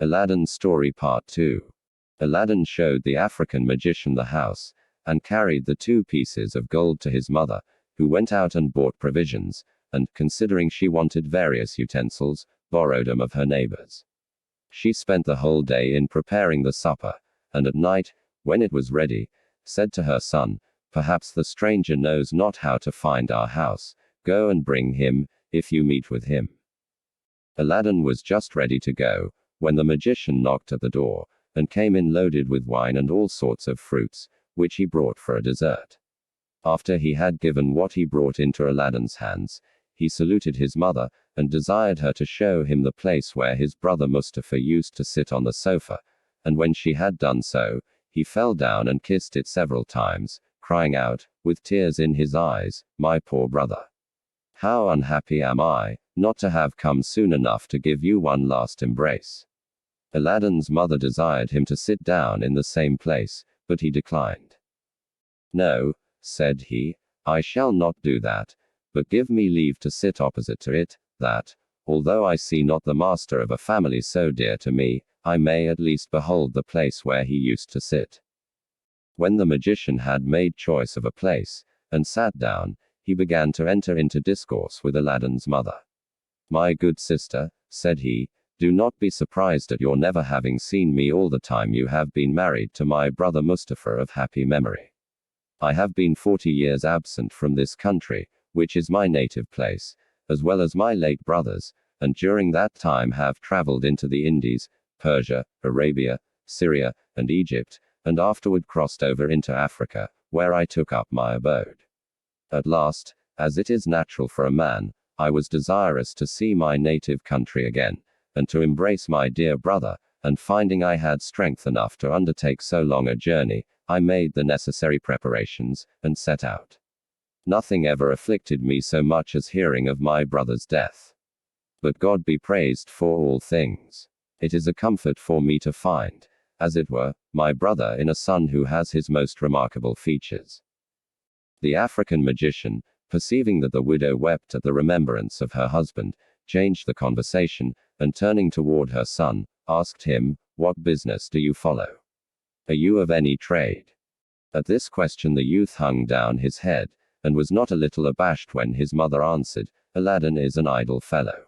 Aladdin Story Part 2. Aladdin showed the African magician the house, and carried the 2 pieces of gold to his mother, who went out and bought provisions, and, considering she wanted various utensils, borrowed them of her neighbors. She spent the whole day in preparing the supper, and at night, when it was ready, said to her son, "Perhaps the stranger knows not how to find our house. Go and bring him, if you meet with him." Aladdin was just ready to go, when the magician knocked at the door, and came in loaded with wine and all sorts of fruits, which he brought for a dessert. After he had given what he brought into Aladdin's hands, he saluted his mother, and desired her to show him the place where his brother Mustapha used to sit on the sofa, and when she had done so, he fell down and kissed it several times, crying out, with tears in his eyes, "My poor brother! How unhappy am I, not to have come soon enough to give you one last embrace." Aladdin's mother desired him to sit down in the same place, but he declined. "No," said he, "I shall not do that, but give me leave to sit opposite to it, that, although I see not the master of a family so dear to me, I may at least behold the place where he used to sit." When the magician had made choice of a place, and sat down, he began to enter into discourse with Aladdin's mother. "My good sister," said he, "do not be surprised at your never having seen me all the time you have been married to my brother Mustapha of happy memory. I have been 40 years absent from this country, which is my native place, as well as my late brother's, and during that time have traveled into the Indies, Persia, Arabia, Syria, and Egypt, and afterward crossed over into Africa, where I took up my abode. At last, as it is natural for a man, I was desirous to see my native country again, and to embrace my dear brother, and finding I had strength enough to undertake so long a journey, I made the necessary preparations, and set out. Nothing ever afflicted me so much as hearing of my brother's death. But God be praised for all things. It is a comfort for me to find, as it were, my brother in a son who has his most remarkable features." The African magician, perceiving that the widow wept at the remembrance of her husband, changed the conversation, and turning toward her son, asked him, "What business do you follow? Are you of any trade?" At this question the youth hung down his head, and was not a little abashed when his mother answered, "Aladdin is an idle fellow.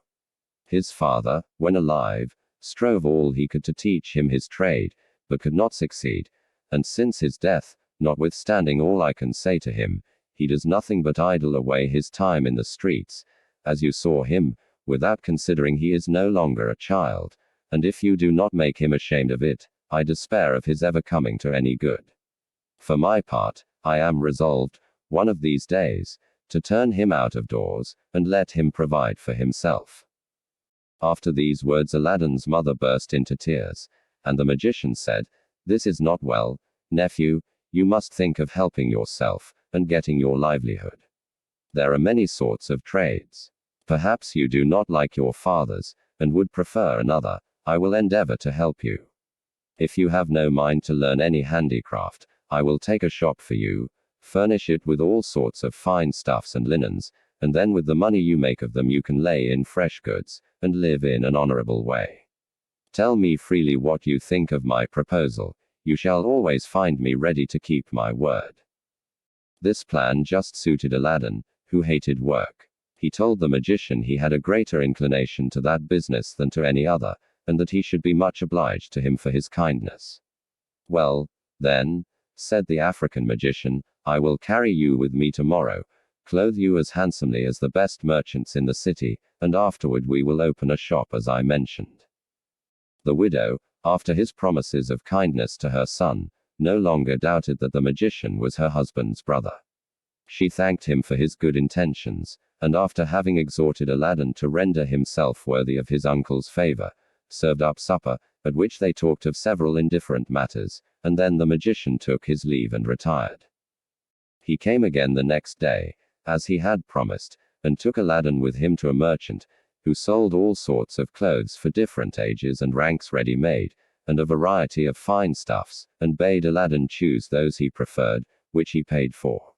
His father, when alive, strove all he could to teach him his trade, but could not succeed, and since his death, notwithstanding all I can say to him, he does nothing but idle away his time in the streets, as you saw him, without considering he is no longer a child, and if you do not make him ashamed of it, I despair of his ever coming to any good. For my part, I am resolved, one of these days, to turn him out of doors, and let him provide for himself." After these words Aladdin's mother burst into tears, and the magician said, "This is not well, nephew, you must think of helping yourself, and getting your livelihood. There are many sorts of trades. Perhaps you do not like your father's, and would prefer another. I will endeavor to help you. If you have no mind to learn any handicraft, I will take a shop for you, furnish it with all sorts of fine stuffs and linens, and then with the money you make of them you can lay in fresh goods, and live in an honorable way. Tell me freely what you think of my proposal. You shall always find me ready to keep my word." This plan just suited Aladdin, who hated work. He told the magician he had a greater inclination to that business than to any other, and that he should be much obliged to him for his kindness. "Well, then," said the African magician, "I will carry you with me tomorrow, clothe you as handsomely as the best merchants in the city, and afterward we will open a shop as I mentioned." The widow, after his promises of kindness to her son, no longer doubted that the magician was her husband's brother. She thanked him for his good intentions, and after having exhorted Aladdin to render himself worthy of his uncle's favor, served up supper, at which they talked of several indifferent matters, and then the magician took his leave and retired. He came again the next day, as he had promised, and took Aladdin with him to a merchant, who sold all sorts of clothes for different ages and ranks ready-made, and a variety of fine stuffs, and bade Aladdin choose those he preferred, which he paid for.